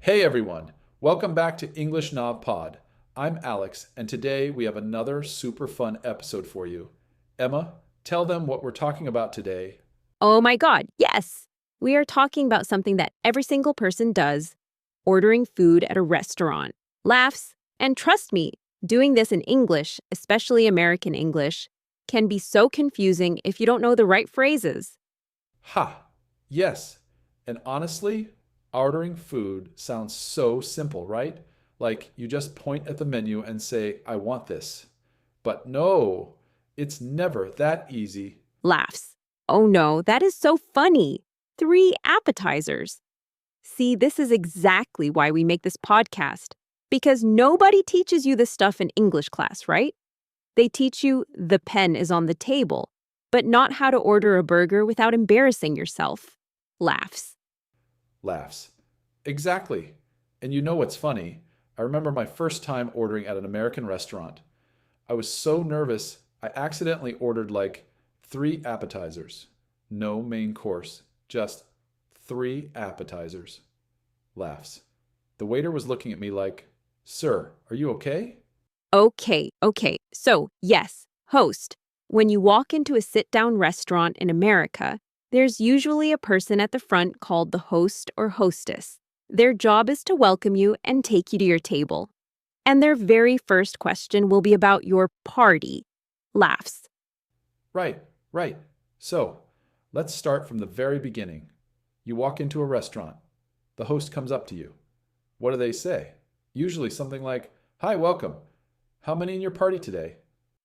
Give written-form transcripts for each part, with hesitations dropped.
Hey everyone, welcome back to EnglishNovPod. I'm Alex, and today we have another super fun episode for you. Emma, tell them what we're talking about today. Oh my God, yes! We are talking about something that every single person does, ordering food at a restaurant. Laughs, and trust me, doing this in English, especially American English, can be so confusing if you don't know the right phrases. Ha! Yes. And honestly, ordering food sounds so simple, right? Like you just point at the menu and say, I want this. But no, it's never that easy. Laughs. Oh no, that is so funny. 3 appetizers. See, this is exactly why we make this podcast. Because nobody teaches you this stuff in English class, right? They teach you the pen is on the table, but not how to order a burger without embarrassing yourself. Laughs. Laughs. Exactly. And you know what's funny? I remember my first time ordering at an American restaurant. I was so nervous, I accidentally ordered like 3 appetizers. No main course, just 3 appetizers. Laughs. The waiter was looking at me like, Sir, are you okay? Okay. So, yes, host. When you walk into a sit-down restaurant in America, there's usually a person at the front called the host or hostess. Their job is to welcome you and take you to your table. And their very first question will be about your party. Laughs. Right. So, let's start from the very beginning. You walk into a restaurant. The host comes up to you. What do they say? Usually something like, Hi, welcome. How many in your party today?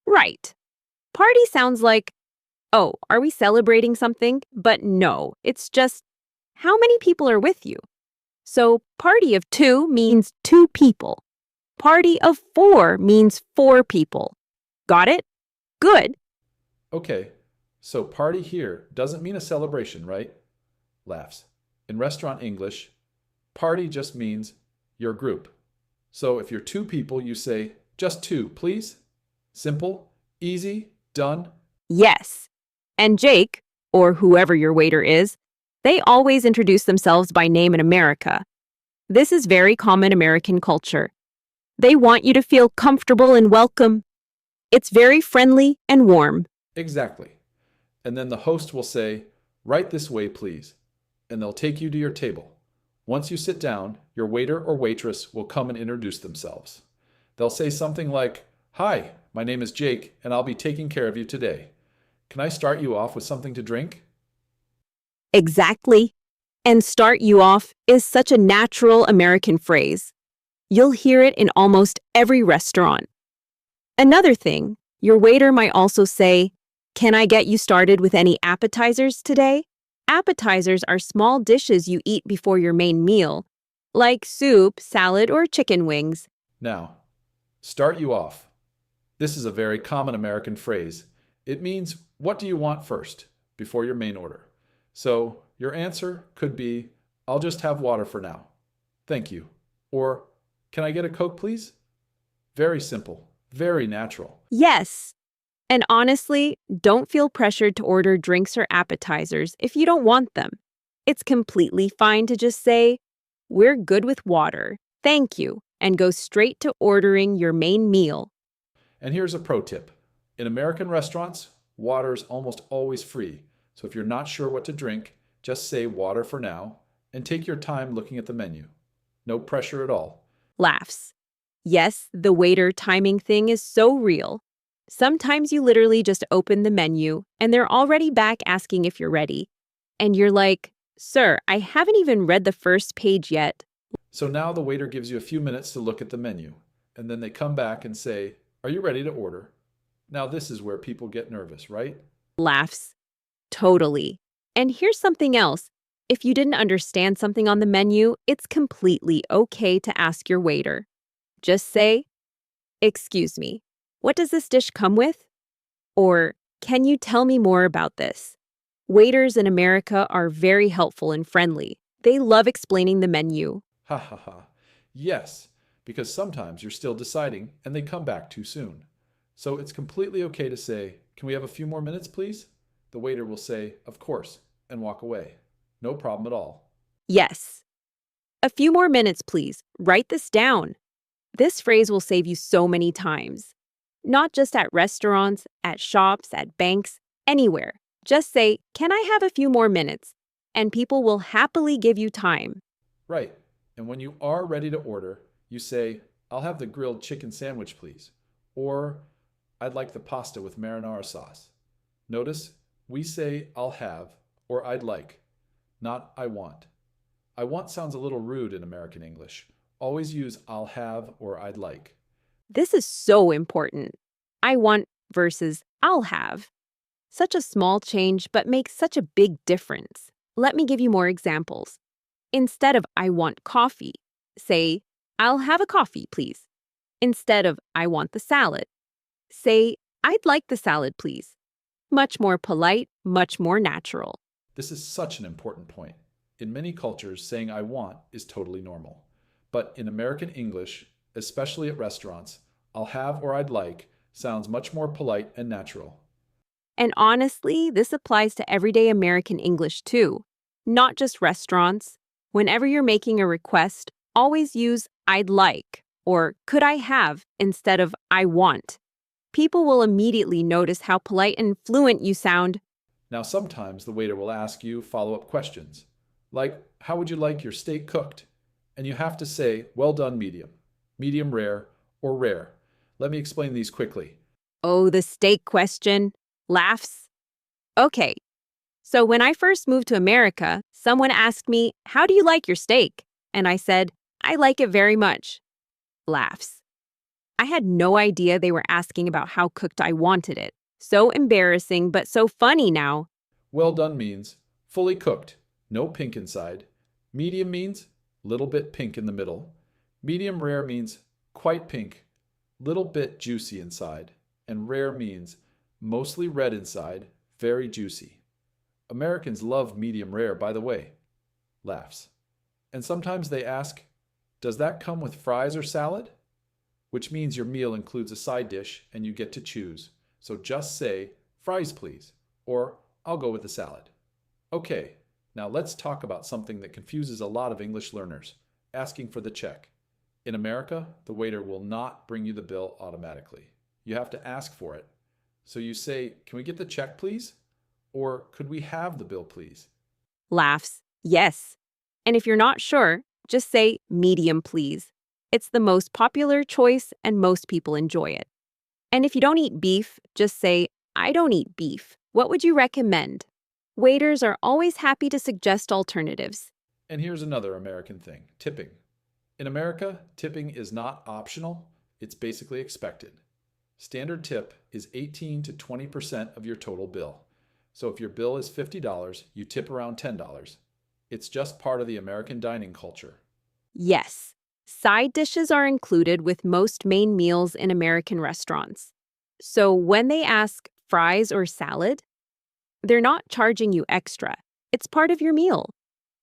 Right. Party sounds like, oh, are we celebrating something? But no, it's just, how many people are with you? So party of 2 means 2 people. Party of 4 means 4 people. Got it? Good. Okay, so party here doesn't mean a celebration, right? Laughs. In restaurant English, party just means your group. So if you're 2 people, you say, just 2, please. Simple, easy, done. Yes. And Jake, or whoever your waiter is, they always introduce themselves by name in America. This is very common American culture. They want you to feel comfortable and welcome. It's very friendly and warm. Exactly. And then the host will say, right this way, please. And they'll take you to your table. Once you sit down, your waiter or waitress will come and introduce themselves. They'll say something like, Hi, my name is Jake, and I'll be taking care of you today. Can I start you off with something to drink? Exactly. And start you off is such a natural American phrase. You'll hear it in almost every restaurant. Another thing, your waiter might also say, Can I get you started with any appetizers today? Appetizers are small dishes you eat before your main meal, like soup, salad, or chicken wings. Now, start you off. This is a very common American phrase. It means, what do you want first, before your main order? So, your answer could be, I'll just have water for now. Thank you. Or, can I get a Coke, please? Very simple, very natural. Yes. And honestly, don't feel pressured to order drinks or appetizers if you don't want them. It's completely fine to just say, We're good with water. Thank you. And go straight to ordering your main meal. And here's a pro tip. In American restaurants, water is almost always free. So if you're not sure what to drink, just say water for now and take your time looking at the menu. No pressure at all. Laughs. Yes, the waiter timing thing is so real. Sometimes you literally just open the menu and they're already back asking if you're ready. And you're like, Sir, I haven't even read the first page yet. So now the waiter gives you a few minutes to look at the menu, and then they come back and say, Are you ready to order? Now this is where people get nervous, right? Laughs. Totally. And here's something else. If you didn't understand something on the menu, it's completely okay to ask your waiter. Just say, Excuse me, what does this dish come with? Or, Can you tell me more about this? Waiters in America are very helpful and friendly. They love explaining the menu. Ha ha ha. Yes, because sometimes you're still deciding and they come back too soon. So it's completely okay to say, Can we have a few more minutes, please? The waiter will say, Of course, and walk away. No problem at all. Yes. A few more minutes, please. Write this down. This phrase will save you so many times. Not just at restaurants, at shops, at banks, anywhere. Just say, "Can I have a few more minutes?" And people will happily give you time. Right. And when you are ready to order, you say, "I'll have the grilled chicken sandwich, please." Or, "I'd like the pasta with marinara sauce." Notice, we say "I'll have" or "I'd like," not "I want." "I want" sounds a little rude in American English. Always use "I'll have" or "I'd like." This is so important. I want versus I'll have. Such a small change, but makes such a big difference. Let me give you more examples. Instead of "I want coffee," say, "I'll have a coffee, please." Instead of "I want the salad," say, "I'd like the salad, please." Much more polite, much more natural. This is such an important point. In many cultures, saying "I want" is totally normal. But in American English, especially at restaurants, "I'll have" or "I'd like" sounds much more polite and natural. And honestly, this applies to everyday American English too, not just restaurants. Whenever you're making a request, always use "I'd like" or "could I have" instead of "I want." People will immediately notice how polite and fluent you sound. Now, sometimes the waiter will ask you follow-up questions, like, "How would you like your steak cooked?" And you have to say, "Well done, medium," "medium rare," or "rare." Let me explain these quickly. Oh, the steak question. Laughs. Okay, so when I first moved to America, someone asked me, "How do you like your steak?" And I said, "I like it very much." Laughs. I had no idea they were asking about how cooked I wanted it. So embarrassing, but so funny now. Well done means fully cooked, no pink inside. Medium means little bit pink in the middle. Medium rare means quite pink, little bit juicy inside. And rare means mostly red inside, very juicy. Americans love medium rare, by the way. Laughs. And sometimes they ask, "Does that come with fries or salad?" Which means your meal includes a side dish and you get to choose. So just say, "Fries, please," or "I'll go with the salad." Okay, now let's talk about something that confuses a lot of English learners, asking for the check. In America, the waiter will not bring you the bill automatically. You have to ask for it. So you say, "Can we get the check, please?" Or, "Could we have the bill, please?" Laughs. Yes. And if you're not sure, just say medium, please. It's the most popular choice and most people enjoy it. And if you don't eat beef, just say, "I don't eat beef. What would you recommend?" Waiters are always happy to suggest alternatives. And here's another American thing, tipping. In America, tipping is not optional, it's basically expected. Standard tip is 18 to 20% of your total bill. So if your bill is $50, you tip around $10. It's just part of the American dining culture. Yes, side dishes are included with most main meals in American restaurants. So when they ask fries or salad, they're not charging you extra. It's part of your meal.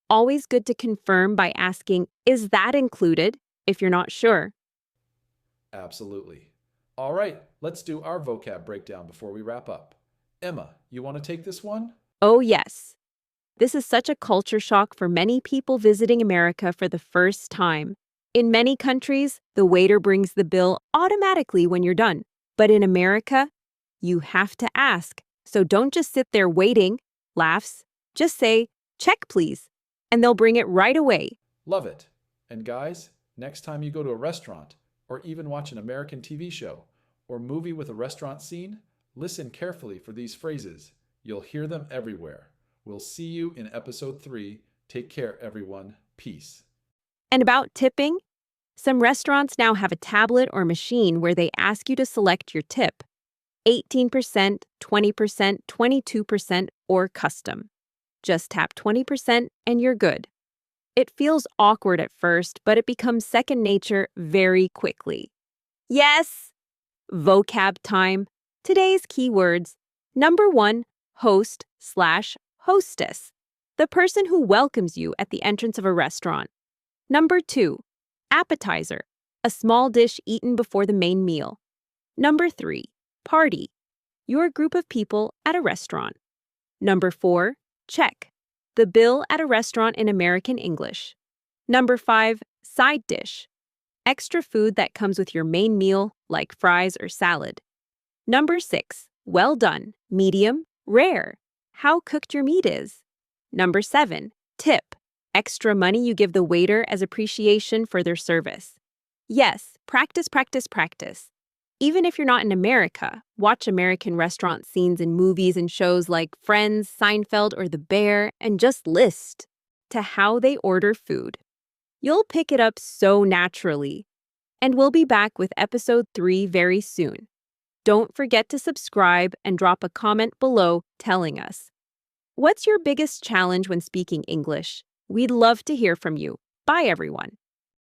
Always good to confirm by asking, "Is that included?" if you're not sure. Absolutely. All right, let's do our vocab breakdown before we wrap up. Emma, you want to take this one? Oh, yes. This is such a culture shock for many people visiting America for the first time. In many countries, the waiter brings the bill automatically when you're done. But in America, you have to ask. So don't just sit there waiting. Laughs. Just say, "Check, please," and they'll bring it right away. Love it. And guys, next time you go to a restaurant, or even watch an American TV show, or movie with a restaurant scene, listen carefully for these phrases. You'll hear them everywhere. We'll see you in episode 3. Take care, everyone. Peace. And about tipping, some restaurants now have a tablet or machine where they ask you to select your tip. 18%, 20%, 22%, or custom. Just tap 20% and you're good. It feels awkward at first, but it becomes second nature very quickly. Yes! Vocab time. Today's keywords. Number 1, host/hostess. The person who welcomes you at the entrance of a restaurant. Number 2, appetizer. A small dish eaten before the main meal. Number 3, party. Your group of people at a restaurant. Number 4, check. The bill at a restaurant in American English. Number 5, side dish. Extra food that comes with your main meal, like fries or salad. Number 6, well done, medium, rare. How cooked your meat is. Number 7, tip. Extra money you give the waiter as appreciation for their service. Yes, practice, practice, practice. Even if you're not in America, watch American restaurant scenes in movies and shows like Friends, Seinfeld, or The Bear, and just list to how they order food. You'll pick it up so naturally. And we'll be back with episode 3 very soon. Don't forget to subscribe and drop a comment below telling us. What's your biggest challenge when speaking English? We'd love to hear from you. Bye, everyone.